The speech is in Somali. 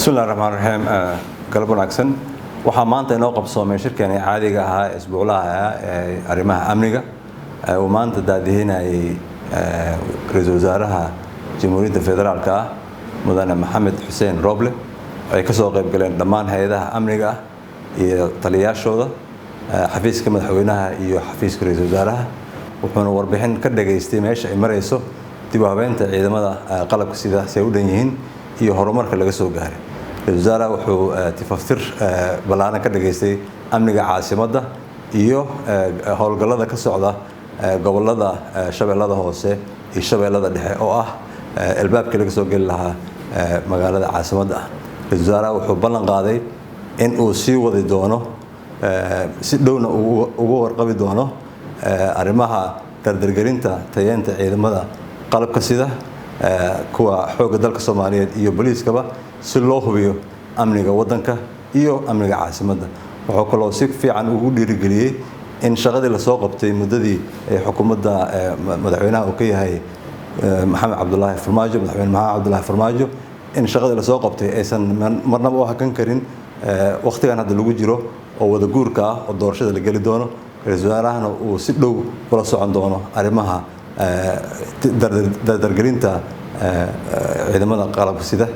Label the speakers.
Speaker 1: بسم الله الرحمن الرحيم قلب wanaagsan waxaa maanta inoo qabsoomay shirkani caadiga ahaa isbuuclaha arimaha amniga oo maanta daadihinayay ra'iisul wasaaraha Jamhuuriyadda Federaalka mudane Maxamed Xuseen Roble ay ka soo qayb galeen dhammaan hay'adaha amniga iyo taliyaashooda xafiiska madaxweynaha iyo xafiiska ra'iisul wasaaraha wuxuuna warbixin ka dhageystay meesha ay marayso dib u habeynta ciidamada qalabka sida ay u dhan yihiin iyo horumarka laga soo gaaray wasaaraha wuxuu tifaftir balaaran ka dhageystay amniga caasimadda iyo howlgallada ka socda gobolada shabeellada hoose iyo shabeellada dhexe oo ah albaabkii laga soo gali lahaa magaalada caasimadda wasaaraha wuxuu ballan qaaday in uu sii wadi doono si dhowna ugu warqabi doono arrimaha dardargelinta tayeenta ciidamada qalabka sida kuwa xoogga dalka Soomaaliyeed iyo booliiskaba si loo hubiyo amniga wadanka iyo amniga caasimadda wuxuu kaloo si fiican ugu dhiirigeliyay in shaqadii la soo qabtay muddadii xukuumadda madaxweynaha uu ka yahay Maxamed Cabdullaahi Farmaajo in shaqadii la soo qabtay aysan marnaba u hakan karin waqtigan hadda lagu jiro oo wada guurka ah oo doorashada la gali doono ra'iisul wasaarahana uu si dhow kula socon doono arrimaha dardargelinta ciidamada qalabka sida